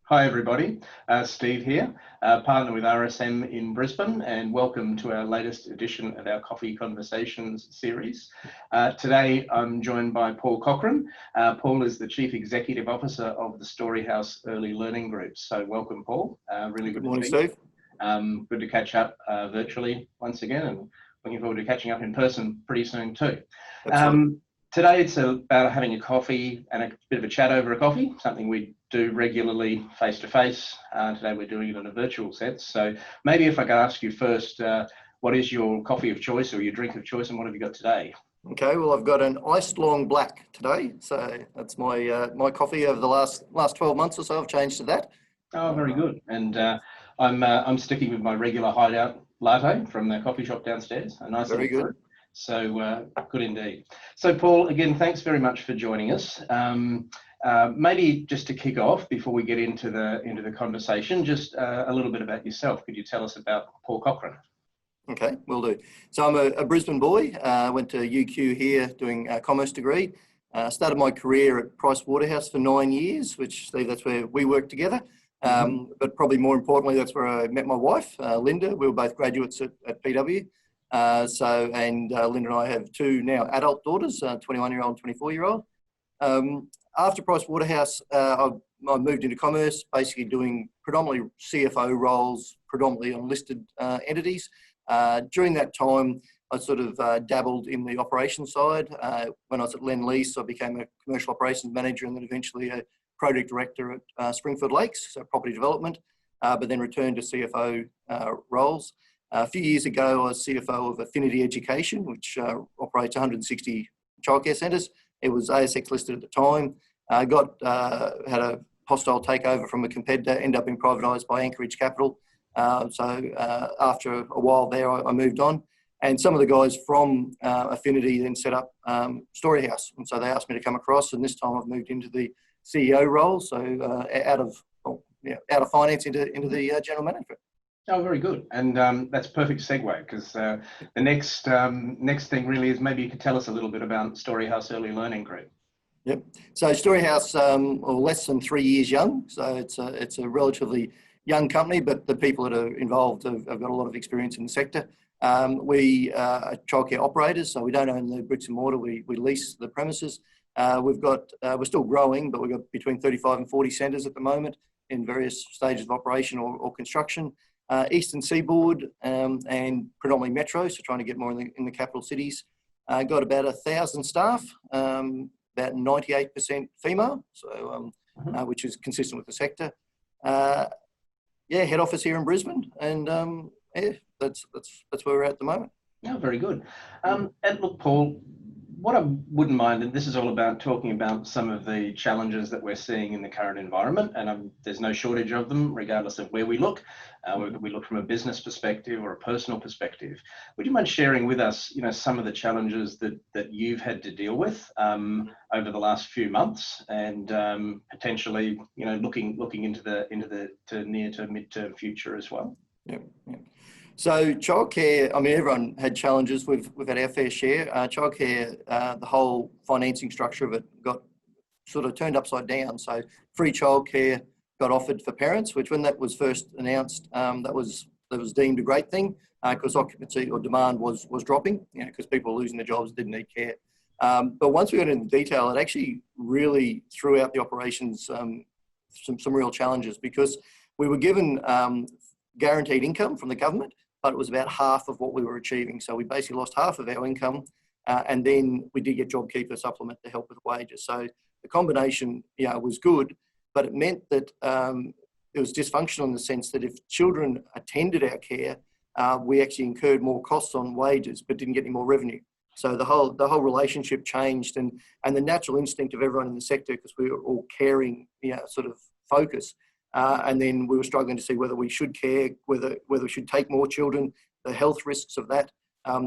Hi everybody, Steve here, partner with RSM in Brisbane, and welcome to our latest edition of our Coffee Conversations series. Today I'm joined by Paul Cochrane. Paul is the Chief Executive Officer of the Storyhouse Early Learning Group. So welcome, Paul. Really good morning, to see you. Steve. Good to catch up virtually once again, and looking forward to catching up in person pretty soon too. Today it's about having a coffee and a bit of a chat over a coffee, something we do regularly face-to-face. Today we're doing it in a virtual sense. So maybe if I could ask you first, what is your coffee of choice or your drink of choice, and what have you got today? Okay, well, I've got an iced long black today. So that's my my coffee over the last 12 months or so. I've changed to that. Oh, very good. And I'm sticking with my regular hideout latte from the coffee shop downstairs. A nice very good. So good indeed. So Paul, again, thanks very much for joining us. Maybe just to kick off before we get into the conversation, just a little bit about yourself. Could you tell us about Paul Cochrane? Okay, will do. So I'm a Brisbane boy. Went to UQ here doing a commerce degree. Started my career at Waterhouse for 9 years, which, Steve, that's where we worked together. But probably more importantly, that's where I met my wife, Linda. We were both graduates at PW. Linda and I have two now adult daughters, 21-year-old and 24-year-old. After Waterhouse, I moved into commerce, basically doing predominantly CFO roles, predominantly on listed entities. During that time, I sort of dabbled in the operations side. When I was at Lend-Lease, I became a commercial operations manager and then eventually a project director at Springfield Lakes, so property development, but then returned to CFO roles. A few years ago, I was CFO of Affinity Education, which operates 160 childcare centres. It was ASX listed at the time. Had a hostile takeover from a competitor, ended up being privatised by Anchorage Capital. After a while there, I moved on. And some of the guys from Affinity then set up Storyhouse. And so they asked me to come across, and this time I've moved into the CEO role, so out of finance into the general management. Oh, very good. And that's a perfect segue, because the next thing really is maybe you could tell us a little bit about Storyhouse Early Learning Group. Yep. So Storyhouse, less than 3 years young. So it's a relatively young company, but the people that are involved have got a lot of experience in the sector. We are childcare operators, so we don't own the bricks and mortar. We lease the premises. We're still growing, but we've got between 35 and 40 centres at the moment in various stages of operation or construction. Eastern Seaboard and predominantly metro, so trying to get more in the capital cities. Got about 1,000 staff, about 98% female, so which is consistent with the sector. Head office here in Brisbane, and that's where we're at the moment. Yeah, very good. And look, Paul, what I wouldn't mind, and this is all about talking about some of the challenges that we're seeing in the current environment, and there's no shortage of them, regardless of where we look. Whether we look from a business perspective or a personal perspective. Would you mind sharing with us, some of the challenges that you've had to deal with over the last few months, and potentially, looking into the near to mid-term future as well? Yeah. So childcare, everyone had challenges. We've had our fair share. Childcare, the whole financing structure of it got sort of turned upside down. So free childcare got offered for parents, which when that was first announced, that was deemed a great thing because occupancy or demand was dropping, because people were losing their jobs, didn't need care. But once we got into detail, it actually really threw out the operations some real challenges, because we were given guaranteed income from the government, but it was about half of what we were achieving. So we basically lost half of our income, and then we did get JobKeeper supplement to help with wages. So the combination, was good, but it meant that it was dysfunctional in the sense that if children attended our care, we actually incurred more costs on wages, but didn't get any more revenue. So the whole relationship changed, and the natural instinct of everyone in the sector, because we were all caring, sort of focus. And then we were struggling to see whether we should care, whether we should take more children, the health risks of that.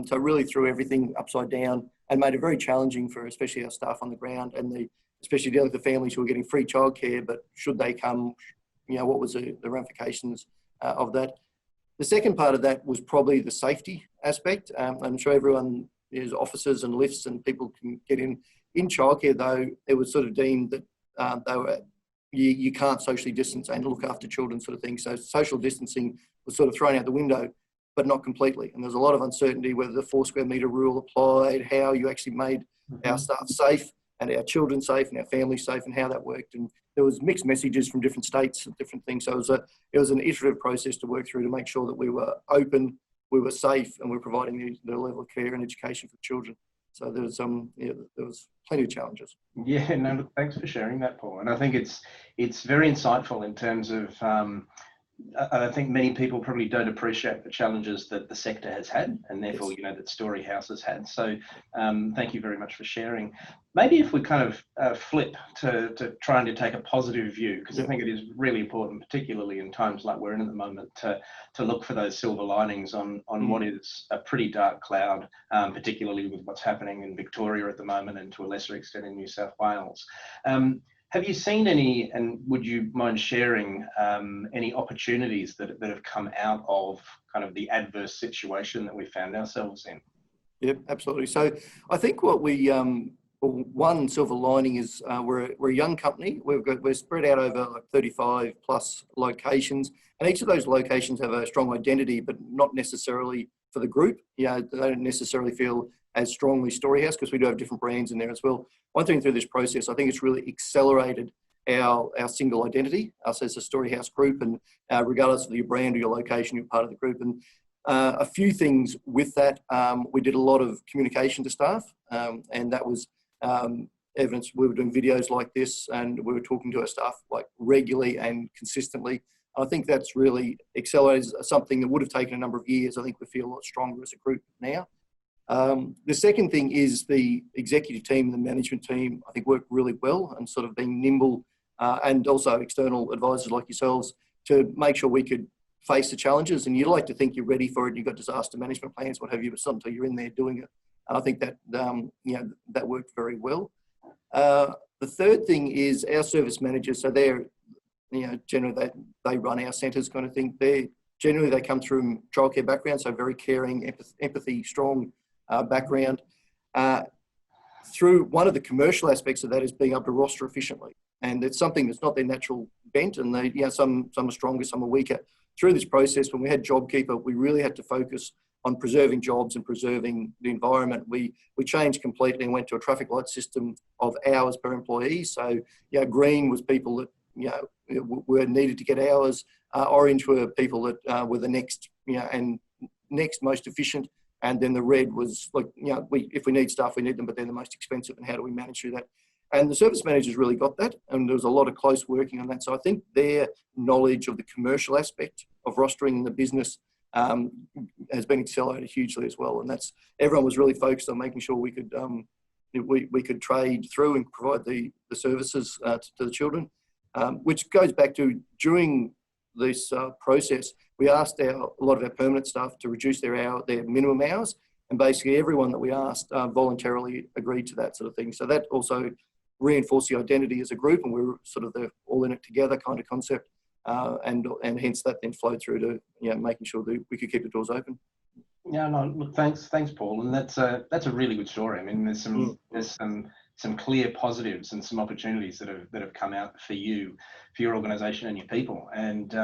So really threw everything upside down and made it very challenging for especially our staff on the ground, and especially dealing with the families who were getting free childcare, but should they come, what was the ramifications of that. The second part of that was probably the safety aspect. I'm sure everyone is officers and lifts and people can get in childcare, though it was sort of deemed that they were you can't socially distance and look after children sort of thing. So social distancing was sort of thrown out the window, but not completely. And there's a lot of uncertainty whether the 4 square metre rule applied, how you actually made our staff safe and our children safe and our families safe, and how that worked. And there was mixed messages from different states and different things. So it was an iterative process to work through to make sure that we were open, we were safe, and we were providing the level of care and education for children. So there was plenty of challenges. Yeah, no, look, thanks for sharing that, Paul. And I think it's very insightful in terms of I think many people probably don't appreciate the challenges that the sector has had, and therefore, Yes. that Storyhouse has had. So thank you very much for sharing. Maybe if we kind of flip to trying to take a positive view, because I think it is really important, particularly in times like we're in at the moment, to look for those silver linings on what is a pretty dark cloud, particularly with what's happening in Victoria at the moment, and to a lesser extent in New South Wales. Have you seen any, and would you mind sharing any opportunities that have come out of kind of the adverse situation that we found ourselves in? Yep, absolutely. So I think what one silver lining is we're a young company. We're spread out over like 35 plus locations, and each of those locations have a strong identity, but not necessarily for the group. They don't necessarily feel as strongly Storyhouse, because we do have different brands in there as well. One thing through this process, I think it's really accelerated our single identity, us as a Storyhouse group, and regardless of your brand or your location, you're part of the group. And a few things with that, we did a lot of communication to staff, and that was evidence. We were doing videos like this, and we were talking to our staff like regularly and consistently. I think that's really accelerated something that would have taken a number of years. I think we feel a lot stronger as a group now. The second thing is the executive team and the management team, I think, work really well, and sort of being nimble, and also external advisors like yourselves to make sure we could face the challenges. And you'd like to think you're ready for it. You've got disaster management plans, what have you, but sometimes you're in there doing it. And I think that, that worked very well. The third thing is our service managers. So they're, generally they run our centres kind of thing. Generally they come through childcare background, so very caring, empathy, strong background. Through one of the commercial aspects of that is being able to roster efficiently, and it's something that's not their natural bent, and they, some are stronger, some are weaker. Through this process, when we had JobKeeper, we really had to focus on preserving jobs and preserving the environment. We changed completely and went to a traffic light system of hours per employee. So green was people that were needed to get hours. Orange were people that were the next and next most efficient. And then the red was like, if we need staff, we need them, but they're the most expensive, and how do we manage through that? And the service managers really got that, and there was a lot of close working on that. So I think their knowledge of the commercial aspect of rostering the business has been accelerated hugely as well. And that's, everyone was really focused on making sure we could we could trade through and provide the services to the children, which goes back to during this process, we asked a lot of our permanent staff to reduce their minimum hours, and basically everyone that we asked voluntarily agreed to that sort of thing. So that also reinforced the identity as a group, and we were sort of the all in it together kind of concept, and hence that then flowed through to making sure that we could keep the doors open. Yeah, no, look, thanks, Paul, and that's a really good story. I mean, there's some clear positives and some opportunities that have come out for you, for your organisation and your people, and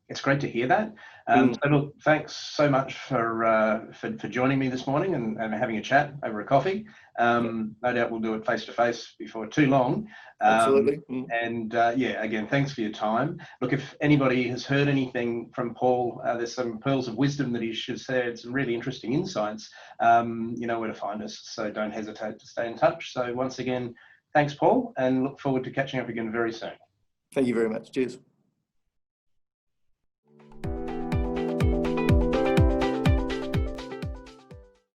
it's great to hear that. So look, thanks so much for joining me this morning and having a chat over a coffee. No doubt we'll do it face to face before too long. Absolutely. And again, thanks for your time. Look, if anybody has heard anything from Paul, there's some pearls of wisdom that he shared, some really interesting insights. You know where to find us, so don't hesitate to stay in touch. So once again, thanks, Paul, and look forward to catching up again very soon. Thank you very much. Cheers.